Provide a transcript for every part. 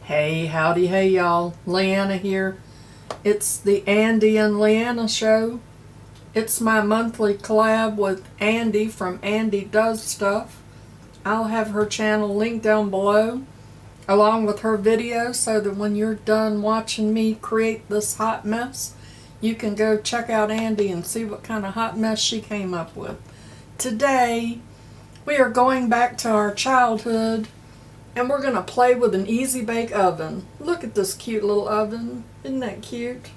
Hey, howdy, hey y'all. Leanna here. It's the Andi and Leanna show. It's my monthly collab with Andi from Andi Does Stuff. I'll have her channel linked down below along with her video so that when you're done watching me create this hot mess, you can go check out Andi and see what kind of hot mess she came up with. Today, we are going back to our childhood and we're going to play with an easy bake oven. Look at this cute little oven. Isn't that cute?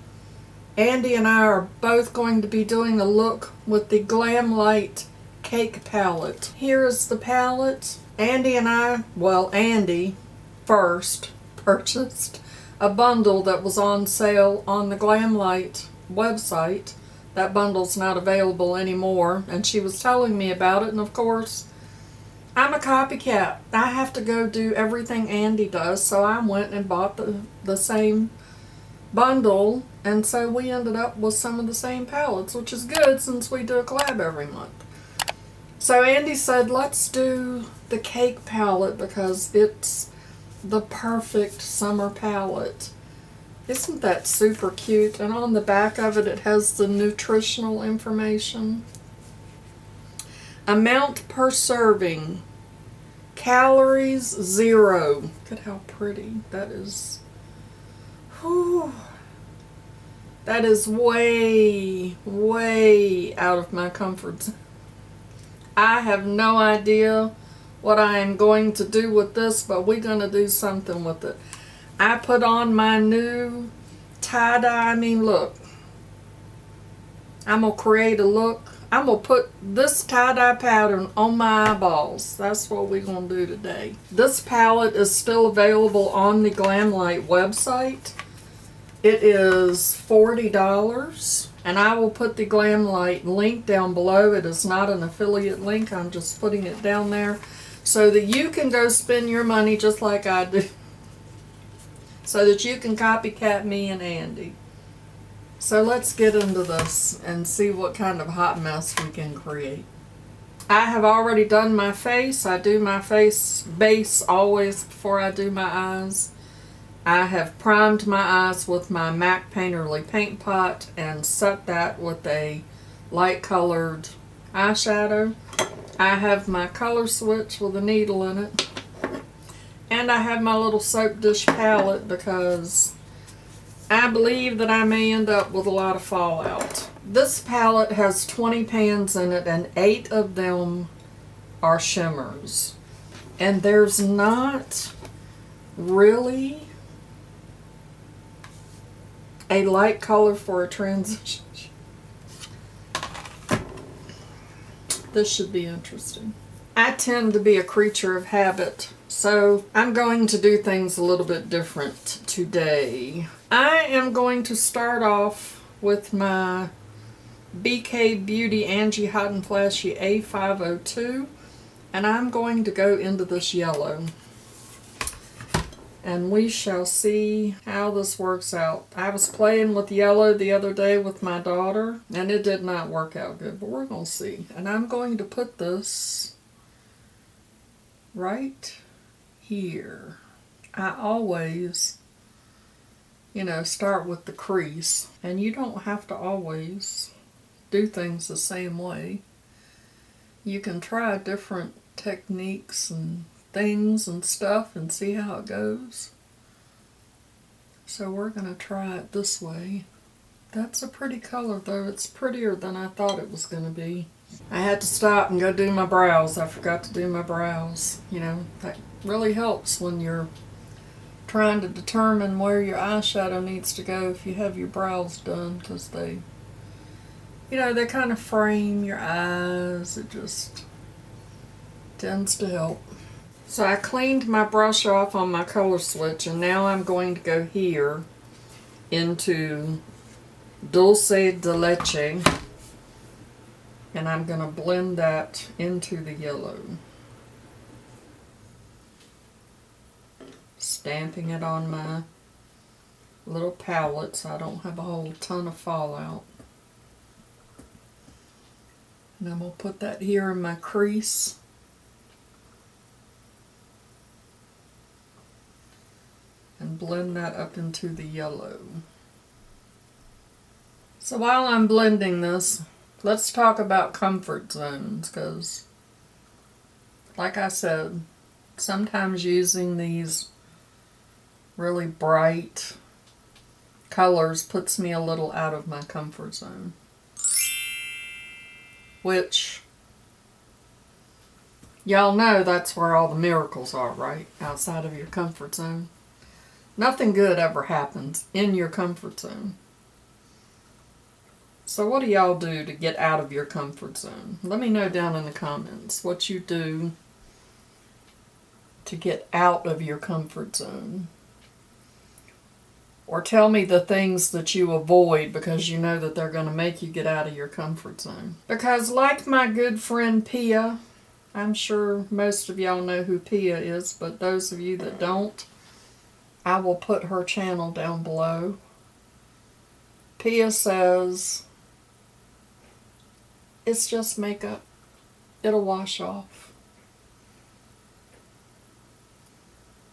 Andi and I are both going to be doing a look with the Glamlite cake palette. Here is the palette. Andi first purchased a bundle that was on sale on the Glamlite website. That bundle's not available anymore, and she was telling me about it, and of course, I'm a copycat. I have to go do everything Andi does, so I went and bought the same bundle, and so we ended up with some of the same palettes, which is good since we do a collab every month. So Andi said, let's do the cake palette because it's the perfect summer palette. Isn't that super cute? And on the back of it, it has the nutritional information. Amount per serving. Calories 0. Look at how pretty that is. Whew. That is way, way out of my comfort zone. I have no idea what I am going to do with this, but we're going to do something with it. I put on my new tie-dye. I mean, look. I'm going to create a look. I'm going to put this tie-dye pattern on my eyeballs. That's what we're going to do today. This palette is still available on the Glamlite website. It is $40. And I will put the Glamlite link down below. It is not an affiliate link. I'm just putting it down there so that you can go spend your money just like I do. So that you can copycat me and Andi. So let's get into this and see what kind of hot mess we can create. I have already done my face. I do my face base always before I do my eyes. I have primed my eyes with my MAC Painterly paint pot and set that with a light colored eyeshadow. I have my color switch with a needle in it. And I have my little soap dish palette because I believe that I may end up with a lot of fallout. This palette has 20 pans in it and 8 of them are shimmers. And there's not really a light color for a transition. This should be interesting. I tend to be a creature of habit, so I'm going to do things a little bit different today. I am going to start off with my BK Beauty Angie Hot and Flashy A502, and I'm going to go into this yellow. And we shall see how this works out. I was playing with yellow the other day with my daughter, and it did not work out good, but we're going to see. And I'm going to put this right here. I always, start with the crease, and you don't have to always do things the same way. You can try different techniques and things and stuff and see how it goes. So we're going to try it this way. That's a pretty color though. It's prettier than I thought it was going to be. I had to stop and go do my brows. I forgot to do my brows. That really helps when you're trying to determine where your eyeshadow needs to go if you have your brows done, because they kind of frame your eyes. It just tends to help. So I cleaned my brush off on my color switch, and now I'm going to go here into Dulce de Leche, and I'm going to blend that into the yellow. Stamping it on my little palette so I don't have a whole ton of fallout. And I'm going to put that here in my crease. blend that up into the yellow. So while I'm blending this, let's talk about comfort zones, because like I said, sometimes using these really bright colors puts me a little out of my comfort zone. Which, y'all know that's where all the miracles are, right? Outside of your comfort zone. Nothing good ever happens in your comfort zone. So what do y'all do to get out of your comfort zone? Let me know down in the comments what you do to get out of your comfort zone. Or tell me the things that you avoid because you know that they're going to make you get out of your comfort zone. Because like my good friend Pia, I'm sure most of y'all know who Pia is, but those of you that don't, I will put her channel down below. Pia says, it's just makeup. It'll wash off.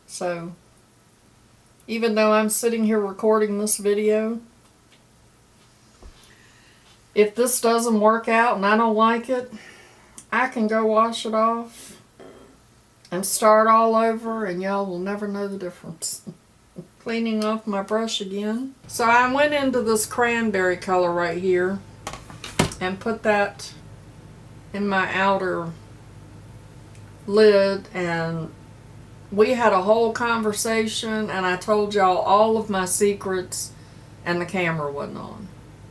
So, even though I'm sitting here recording this video, if this doesn't work out and I don't like it, I can go wash it off and start all over, and y'all will never know the difference. Cleaning off my brush again. So I went into this cranberry color right here and put that in my outer lid, and we had a whole conversation and I told y'all all of my secrets and the camera wasn't on.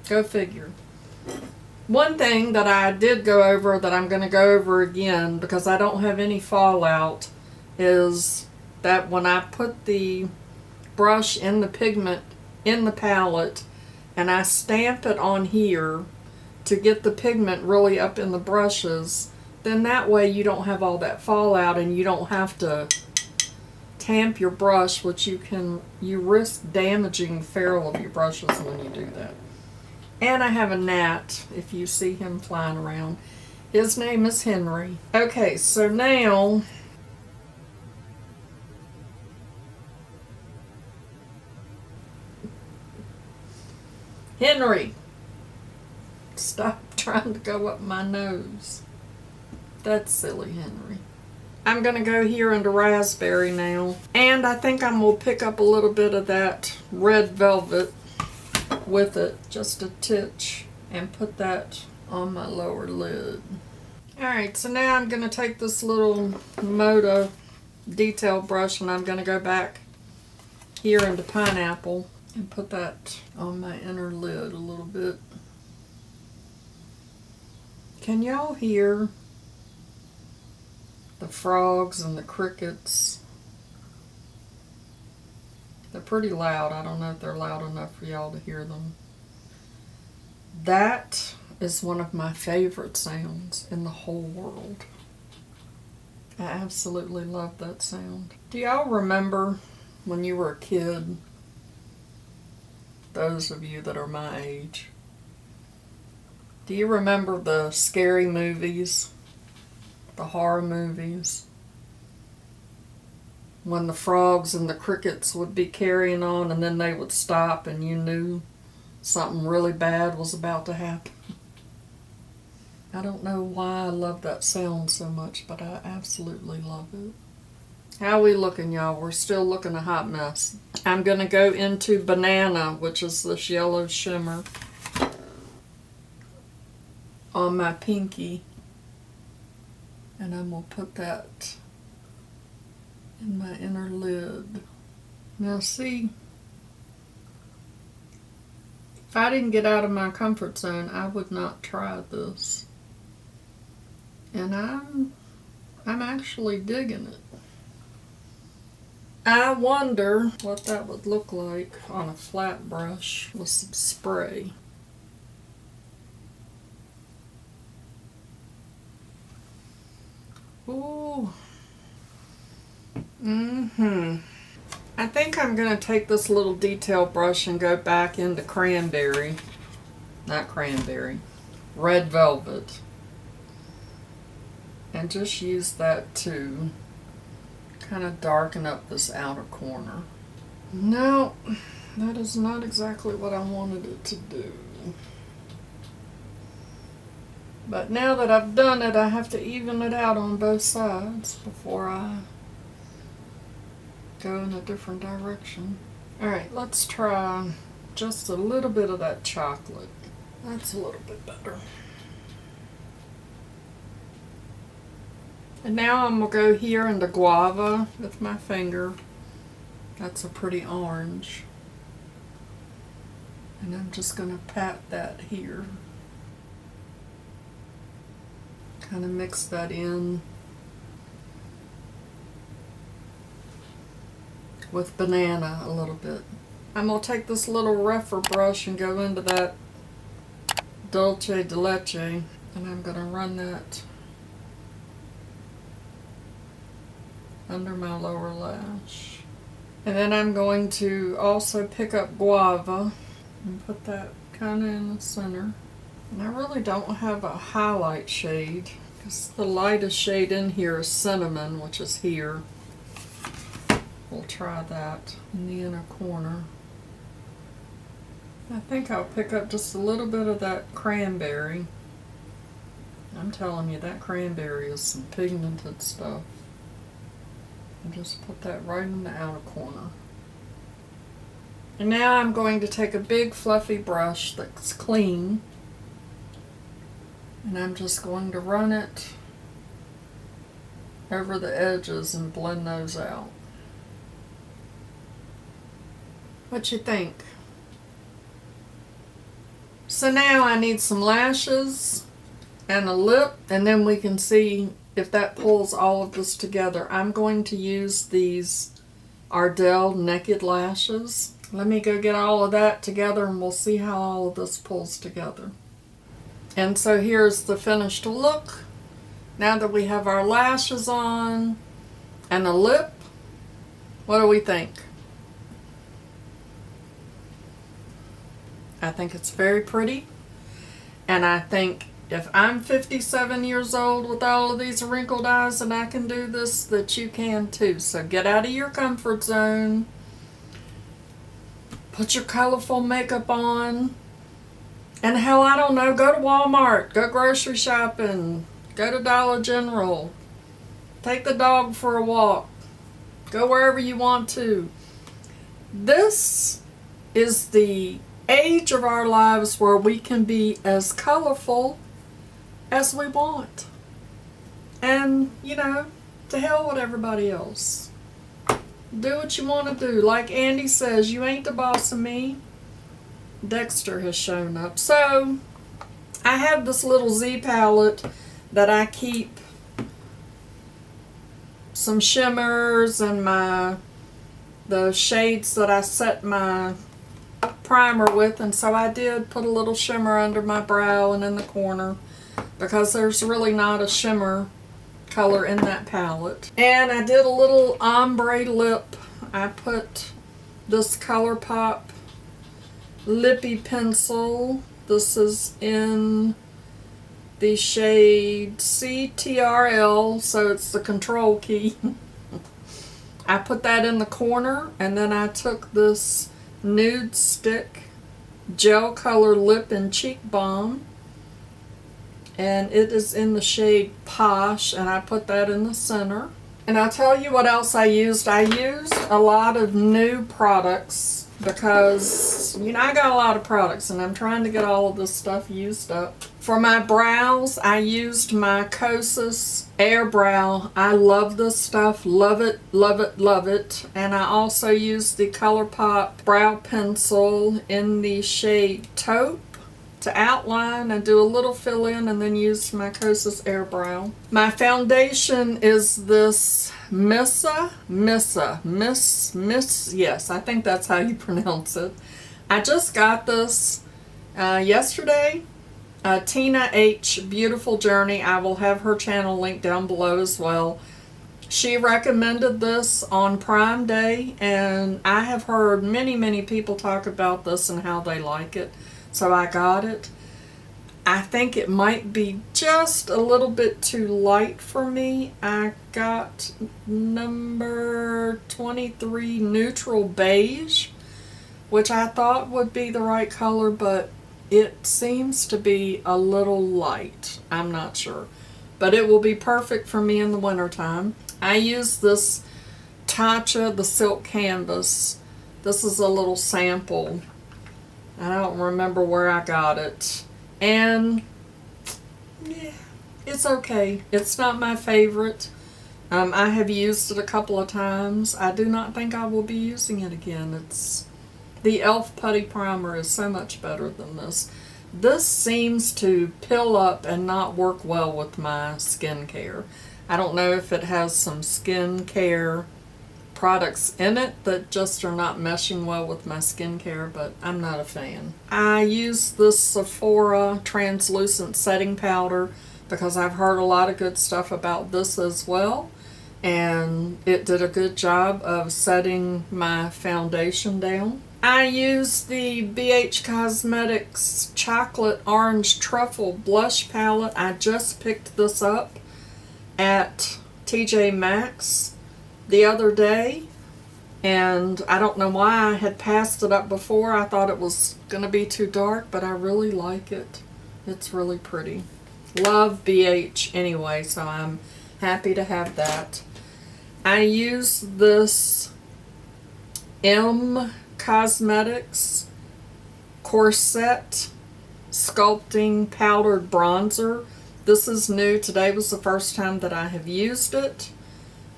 Go figure. One thing that I did go over that I'm going to go over again because I don't have any fallout is that when I put the brush in the pigment in the palette and I stamp it on here to get the pigment really up in the brushes, then that way you don't have all that fallout and you don't have to tamp your brush, which you risk damaging the ferrule of your brushes when you do that. And I have a gnat, if you see him flying around. His name is Henry. Okay, so now Henry, stop trying to go up my nose. That's silly, Henry. I'm going to go here into raspberry now. And I think I'm going to pick up a little bit of that red velvet with it, just a titch, and put that on my lower lid. Alright, so now I'm going to take this little MODA detail brush and I'm going to go back here into pineapple and put that on my inner lid a little bit. Can y'all hear the frogs and the crickets? They're pretty loud. I don't know if they're loud enough for y'all to hear them. That is one of my favorite sounds in the whole world. I absolutely love that sound. Do y'all remember when you were a kid? Those of you that are my age. Do you remember the scary movies? The horror movies? When the frogs and the crickets would be carrying on and then they would stop and you knew something really bad was about to happen. I don't know why I love that sound so much, but I absolutely love it. How are we looking, y'all? We're still looking a hot mess. I'm going to go into Banana, which is this yellow shimmer, on my pinky. And I'm going to put that in my inner lid. Now see, if I didn't get out of my comfort zone, I would not try this. And I'm actually digging it. I wonder what that would look like on a flat brush with some spray. Ooh. I think I'm going to take this little detail brush and go back into red velvet. And just use that to kind of darken up this outer corner. No, that is not exactly what I wanted it to do. But now that I've done it, I have to even it out on both sides before I go in a different direction. Alright, let's try just a little bit of that chocolate. That's a little bit better. And now I'm going to go here into guava with my finger. That's a pretty orange. And I'm just going to pat that here. Kind of mix that in with banana a little bit. I'm going to take this little rougher brush and go into that dulce de leche, and I'm going to run that under my lower lash. And then I'm going to also pick up guava and put that kind of in the center. And I really don't have a highlight shade because the lightest shade in here is cinnamon, which is here. We'll try that in the inner corner. I think I'll pick up just a little bit of that cranberry. I'm telling you, that cranberry is some pigmented stuff. And just put that right in the outer corner. And now I'm going to take a big fluffy brush that's clean, and I'm just going to run it over the edges and blend those out. What you think? So now I need some lashes and a lip, and then we can see if that pulls all of this together. I'm going to use these Ardell Naked Lashes. Let me go get all of that together and we'll see how all of this pulls together. And so here's the finished look. Now that we have our lashes on and a lip, what do we think? I think it's very pretty, and I think if I'm 57 years old with all of these wrinkled eyes and I can do this, that you can too. So get out of your comfort zone, put your colorful makeup on, and hell, I don't know, go to Walmart, go grocery shopping, go to Dollar General, take the dog for a walk, go wherever you want to. This is the age of our lives where we can be as colorful as we want. And, you know, to hell with everybody else. Do what you want to do. Like Andi says, you ain't the boss of me. Dexter has shown up. So, I have this little Z palette that I keep some shimmers and the shades that I set my primer with, and so I did put a little shimmer under my brow and in the corner because there's really not a shimmer color in that palette. And I did a little ombre lip. I put this ColourPop lippy pencil. This is in the shade CTRL, so it's the control key. I put that in the corner, and then I took this Nude Stick Gel Color Lip and Cheek Balm, and it is in the shade Posh, and I put that in the center. And I'll tell you what else I used. I used a lot of new products because, you know, I got a lot of products and I'm trying to get all of this stuff used up. For my brows, I used my Kosas Air Brow. I love this stuff. Love it, love it, love it. And I also used the ColourPop Brow Pencil in the shade Taupe to outline and do a little fill-in, and then use my Kosas Air Brow. My foundation is this yes, I think that's how you pronounce it. I just got this yesterday. Tina H. Beautiful Journey. I will have her channel linked down below as well. She recommended this on Prime Day, and I have heard many people talk about this and how they like it. So I got it. I think it might be just a little bit too light for me. I got number 23 Neutral Beige, which I thought would be the right color, but it seems to be a little light. I'm not sure. But it will be perfect for me in the wintertime. I use this Tatcha, the Silk Canvas. This is a little sample. I don't remember where I got it. And yeah, it's okay. It's not my favorite. I have used it a couple of times. I do not think I will be using it again. The e.l.f. Putty Primer is so much better than this. This seems to pill up and not work well with my skincare. I don't know if it has some skincare products in it that just are not meshing well with my skincare, but I'm not a fan. I use this Sephora translucent setting powder because I've heard a lot of good stuff about this as well, and it did a good job of setting my foundation down. I use the BH Cosmetics Chocolate Orange Truffle Blush Palette. I just picked this up at TJ Maxx the other day, and I don't know why I had passed it up before. I thought it was going to be too dark, but I really like it. It's really pretty. Love BH anyway, so I'm happy to have that. I use this Cosmetics Corset Sculpting Powdered Bronzer. This is new. Today was the first time that I have used it.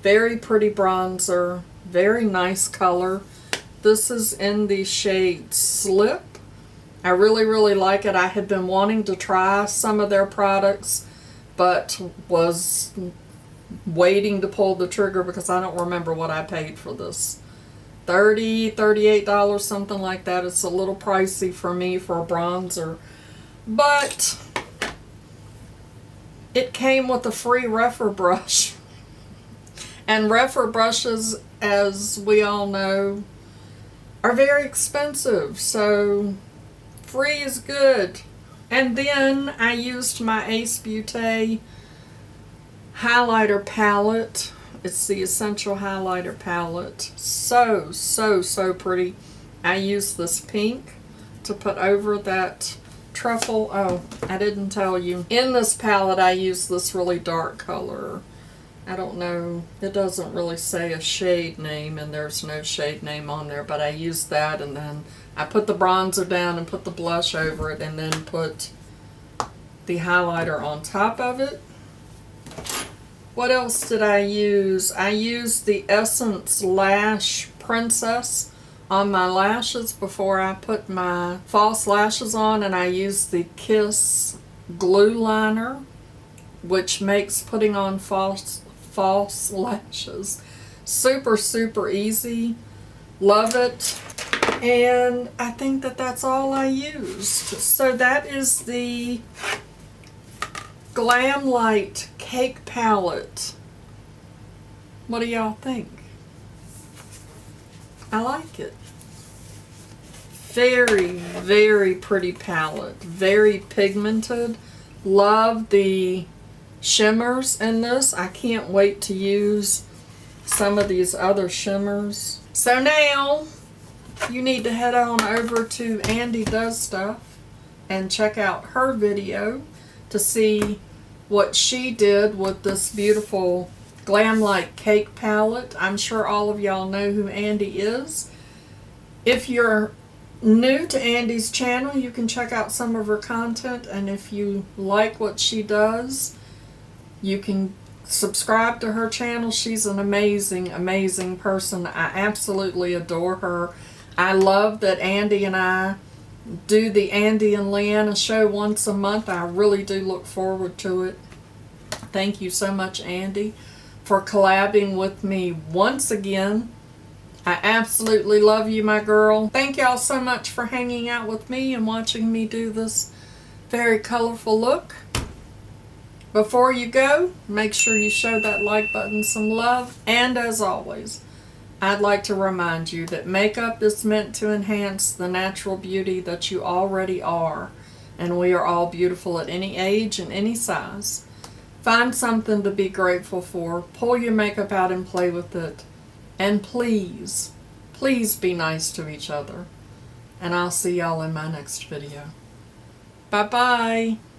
Very pretty bronzer, very nice color. This is in the shade Slip. I really, really like it. I had been wanting to try some of their products, but was waiting to pull the trigger because I don't remember what I paid for this. $30, $38, something like that. It's a little pricey for me for a bronzer, but it came with a free Refer brush. And Refer brushes, as we all know, are very expensive, so free is good. And then I used my Ace Beauté highlighter palette. It's the Essential Highlighter palette. So, so, so pretty. I used this pink to put over that truffle. Oh, I didn't tell you. In this palette, I used this really dark color. I don't know, it doesn't really say a shade name, and there's no shade name on there, but I used that, and then I put the bronzer down and put the blush over it, and then put the highlighter on top of it. What else did I use? I used the Essence Lash Princess on my lashes before I put my false lashes on, and I used the Kiss Glue Liner, which makes putting on false lashes super, super easy. Love it. And I think that that's all I used. So that is the Glamlite Cake Palette. What do y'all think? I like it. Very, very pretty palette. Very pigmented. Love the shimmers in this. I can't wait to use some of these other shimmers. So now you need to head on over to Andi Does Stuff and check out her video to see what she did with this beautiful Glamlite Cake Palette. I'm sure all of y'all know who Andi is. If you're new to Andi's channel, you can check out some of her content, and if you like what she does, you can subscribe to her channel. She's an amazing, amazing person. I absolutely adore her. I love that Andi and I do the Andi and Leanna show once a month. I really do look forward to it. Thank you so much, Andi, for collabing with me once again. I absolutely love you, my girl. Thank y'all so much for hanging out with me and watching me do this very colorful look. Before you go, make sure you show that like button some love. And as always, I'd like to remind you that makeup is meant to enhance the natural beauty that you already are. And we are all beautiful at any age and any size. Find something to be grateful for. Pull your makeup out and play with it. And please, please be nice to each other. And I'll see y'all in my next video. Bye-bye.